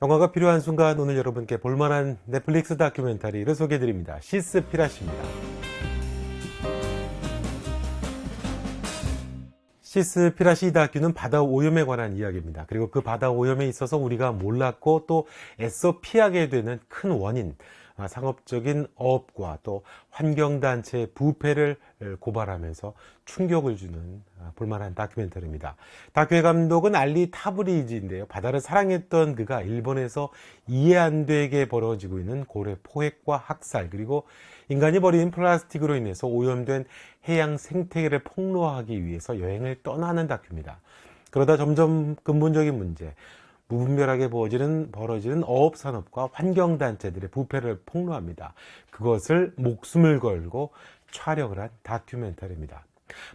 영화가 필요한 순간, 오늘 여러분께 볼만한 넷플릭스 다큐멘터리를 소개해드립니다. 시스피라시입니다. 시스피라시 다큐는 바다 오염에 관한 이야기입니다. 그리고 그 바다 오염에 있어서 우리가 몰랐고 또 애써 피하게 되는 큰 원인, 상업적인 어업과 또 환경단체의 부패를 고발하면서 충격을 주는 볼만한 다큐멘터리입니다. 다큐의 감독은 알리 타브리지인데요. 바다를 사랑했던 그가 일본에서 이해 안 되게 벌어지고 있는 고래 포획과 학살, 그리고 인간이 버린 플라스틱으로 인해서 오염된 해양 생태계를 폭로하기 위해서 여행을 떠나는 다큐입니다. 그러다 점점 근본적인 문제, 무분별하게 벌어지는 어업산업과 환경단체들의 부패를 폭로합니다. 그것을 목숨을 걸고 촬영을 한 다큐멘터리입니다.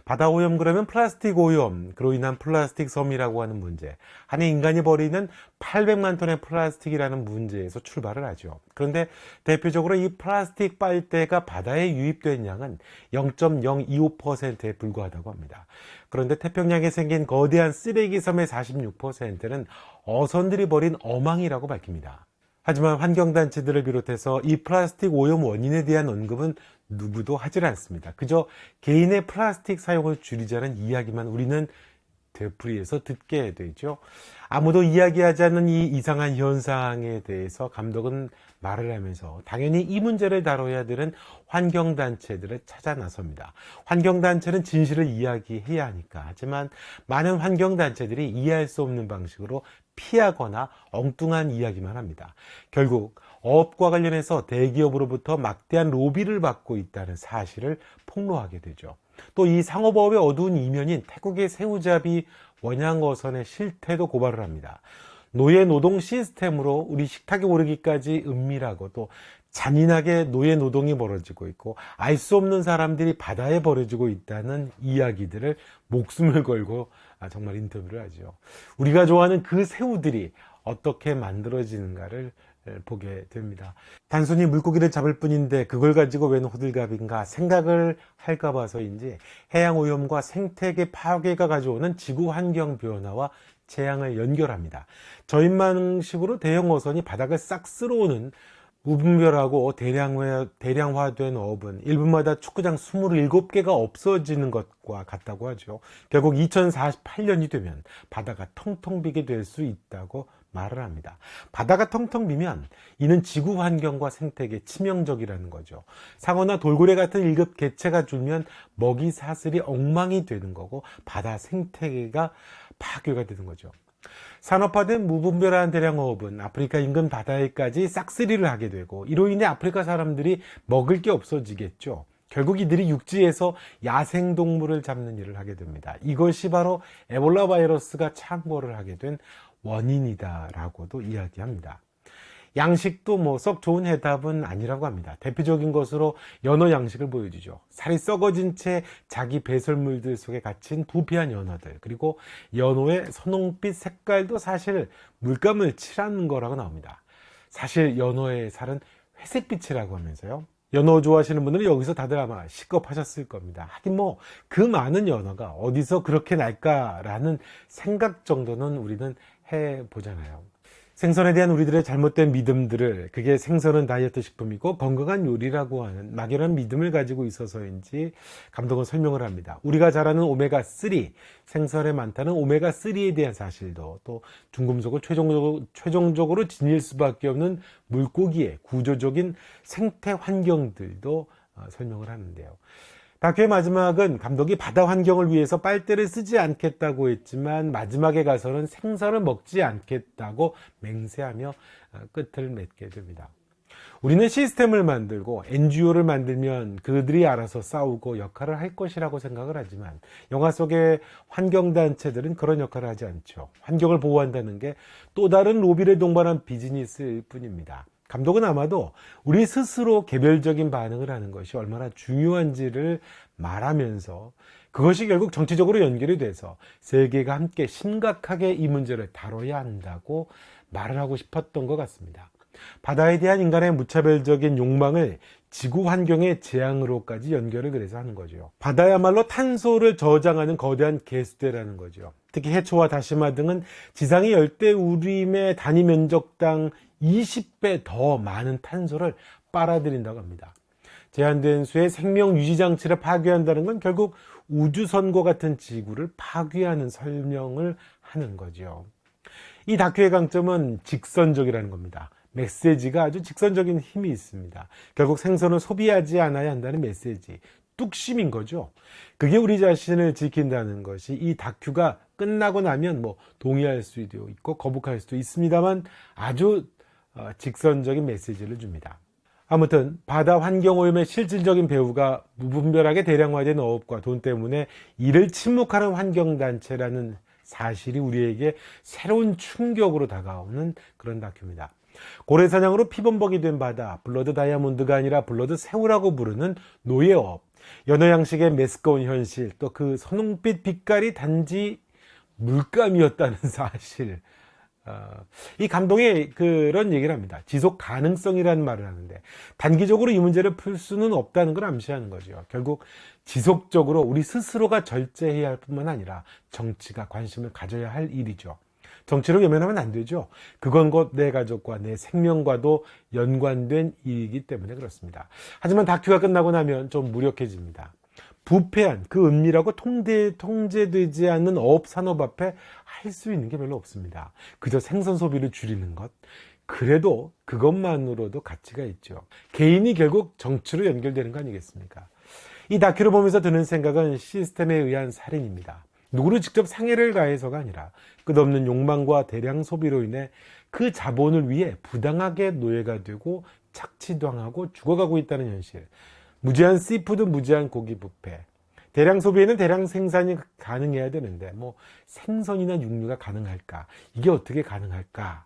바다 오염 그러면 플라스틱 오염, 그로 인한 플라스틱 섬이라고 하는 문제, 한 해 인간이 버리는 800만 톤의 플라스틱이라는 문제에서 출발을 하죠. 그런데 대표적으로 이 플라스틱 빨대가 바다에 유입된 양은 0.025%에 불과하다고 합니다. 그런데 태평양에 생긴 거대한 쓰레기 섬의 46%는 어선들이 버린 어망이라고 밝힙니다. 하지만 환경단체들을 비롯해서 이 플라스틱 오염 원인에 대한 언급은 누구도 하질 않습니다. 그저 개인의 플라스틱 사용을 줄이자는 이야기만 우리는 되풀이해서 듣게 되죠. 아무도 이야기하지 않는 이 이상한 현상에 대해서 감독은 말을 하면서 당연히 이 문제를 다뤄야 되는 환경단체들을 찾아 나섭니다. 환경단체는 진실을 이야기해야 하니까. 하지만 많은 환경단체들이 이해할 수 없는 방식으로 피하거나 엉뚱한 이야기만 합니다. 결국 어업과 관련해서 대기업으로부터 막대한 로비를 받고 있다는 사실을 폭로하게 되죠. 또 이 상업업의 어두운 이면인 태국의 새우잡이 원양어선의 실태도 고발을 합니다. 노예 노동 시스템으로 우리 식탁에 오르기까지 은밀하고 또 잔인하게 노예 노동이 벌어지고 있고 알 수 없는 사람들이 바다에 버려지고 있다는 이야기들을 목숨을 걸고 정말 인터뷰를 하죠. 우리가 좋아하는 그 새우들이 어떻게 만들어지는가를 보게 됩니다. 단순히 물고기를 잡을 뿐인데 그걸 가지고 웬 호들갑인가 생각을 할까 봐서인지 해양 오염과 생태계 파괴가 가져오는 지구 환경 변화와 재앙을 연결합니다. 저인망식으로 대형 어선이 바닥을 싹 쓸어오는 무분별하고 대량화된 어업은 1분마다 축구장 27개가 없어지는 것과 같다고 하죠. 결국 2048년이 되면 바다가 텅텅 비게 될 수 있다고 말을 합니다. 바다가 텅텅 비면 이는 지구 환경과 생태계에 치명적이라는 거죠. 상어나 돌고래 같은 1급 개체가 줄면 먹이 사슬이 엉망이 되는 거고 바다 생태계가 파괴가 되는 거죠. 산업화된 무분별한 대량어업은 아프리카 인근 바다에까지 싹쓸이를 하게 되고 이로 인해 아프리카 사람들이 먹을 게 없어지겠죠. 결국 이들이 육지에서 야생동물을 잡는 일을 하게 됩니다. 이것이 바로 에볼라 바이러스가 창궐을 하게 된 원인이다라고도 이야기합니다. 양식도 썩 좋은 해답은 아니라고 합니다. 대표적인 것으로 연어 양식을 보여주죠. 살이 썩어진 채 자기 배설물들 속에 갇힌 부패한 연어들, 그리고 연어의 선홍빛 색깔도 사실 물감을 칠하는 거라고 나옵니다. 사실 연어의 살은 회색빛이라고 하면서요. 연어 좋아하시는 분들은 여기서 다들 아마 식겁하셨을 겁니다. 하긴 그 많은 연어가 어디서 그렇게 날까라는 생각 정도는 우리는 해보잖아요. 생선에 대한 우리들의 잘못된 믿음들을, 그게 생선은 다이어트 식품이고 건강한 요리라고 하는 막연한 믿음을 가지고 있어서인지 감독은 설명을 합니다. 우리가 잘 아는 오메가3, 생선에 많다는 오메가3에 대한 사실도, 또 중금속을 최종적으로 지닐 수밖에 없는 물고기의 구조적인 생태 환경들도 설명을 하는데요. 다큐의 마지막은 감독이 바다 환경을 위해서 빨대를 쓰지 않겠다고 했지만 마지막에 가서는 생선을 먹지 않겠다고 맹세하며 끝을 맺게 됩니다. 우리는 시스템을 만들고 NGO를 만들면 그들이 알아서 싸우고 역할을 할 것이라고 생각을 하지만 영화 속의 환경단체들은 그런 역할을 하지 않죠. 환경을 보호한다는 게 또 다른 로비를 동반한 비즈니스일 뿐입니다. 감독은 아마도 우리 스스로 개별적인 반응을 하는 것이 얼마나 중요한지를 말하면서 그것이 결국 정치적으로 연결이 돼서 세계가 함께 심각하게 이 문제를 다뤄야 한다고 말을 하고 싶었던 것 같습니다. 바다에 대한 인간의 무차별적인 욕망을 지구 환경의 재앙으로까지 연결을 그래서 하는 거죠. 바다야말로 탄소를 저장하는 거대한 개수대라는 거죠. 특히 해초와 다시마 등은 지상의 열대우림의 단위 면적당 20배 더 많은 탄소를 빨아들인다고 합니다. 제한된 수의 생명 유지 장치를 파괴한다는 건 결국 우주선과 같은 지구를 파괴하는 설명을 하는 거죠. 이 다큐의 강점은 직선적이라는 겁니다. 메시지가 아주 직선적인 힘이 있습니다. 결국 생선을 소비하지 않아야 한다는 메시지, 뚝심인 거죠. 그게 우리 자신을 지킨다는 것이 이 다큐가 끝나고 나면 동의할 수도 있고 거북할 수도 있습니다만 아주 직선적인 메시지를 줍니다. 아무튼 바다 환경오염의 실질적인 배후가 무분별하게 대량화된 어업과 돈 때문에 이를 침묵하는 환경단체라는 사실이 우리에게 새로운 충격으로 다가오는 그런 다큐입니다. 고래사냥으로 피범벅이 된 바다, 블러드 다이아몬드가 아니라 블러드 새우라고 부르는 노예업, 연어 양식의 메스꺼운 현실, 또 그 선홍빛 빛깔이 단지 물감이었다는 사실. 이 감동의 그런 얘기를 합니다. 지속 가능성이라는 말을 하는데 단기적으로 이 문제를 풀 수는 없다는 걸 암시하는 거죠. 결국 지속적으로 우리 스스로가 절제해야 할 뿐만 아니라 정치가 관심을 가져야 할 일이죠. 정치로 외면하면 안 되죠. 그건 곧 내 가족과 내 생명과도 연관된 일이기 때문에 그렇습니다. 하지만 다큐가 끝나고 나면 좀 무력해집니다. 부패한 그 은밀하고 통제되지 않는 어업 산업 앞에 할 수 있는 게 별로 없습니다. 그저 생선 소비를 줄이는 것, 그래도 그것만으로도 가치가 있죠. 개인이 결국 정치로 연결되는 거 아니겠습니까? 이 다큐를 보면서 드는 생각은 시스템에 의한 살인입니다. 누구를 직접 상해를 가해서가 아니라 끝없는 욕망과 대량 소비로 인해 그 자본을 위해 부당하게 노예가 되고 착취당하고 죽어가고 있다는 현실. 무제한 씨푸드, 무제한 고기 뷔페. 대량 소비에는 대량 생산이 가능해야 되는데 생선이나 육류가 가능할까? 이게 어떻게 가능할까?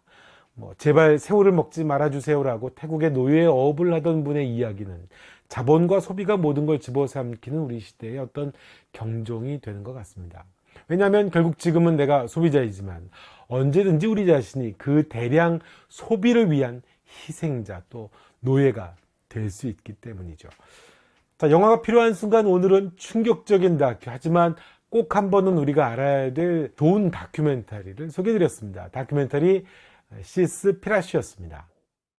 제발 새우를 먹지 말아주세요라고 태국의 노예 어업을 하던 분의 이야기는 자본과 소비가 모든 걸 집어삼키는 우리 시대의 어떤 경종이 되는 것 같습니다. 왜냐하면 결국 지금은 내가 소비자이지만 언제든지 우리 자신이 그 대량 소비를 위한 희생자 또 노예가 될 수 있기 때문이죠. 자, 영화가 필요한 순간 오늘은 충격적인 다큐, 하지만 꼭 한 번은 우리가 알아야 될 좋은 다큐멘터리를 소개해드렸습니다. 다큐멘터리 시스피라시였습니다.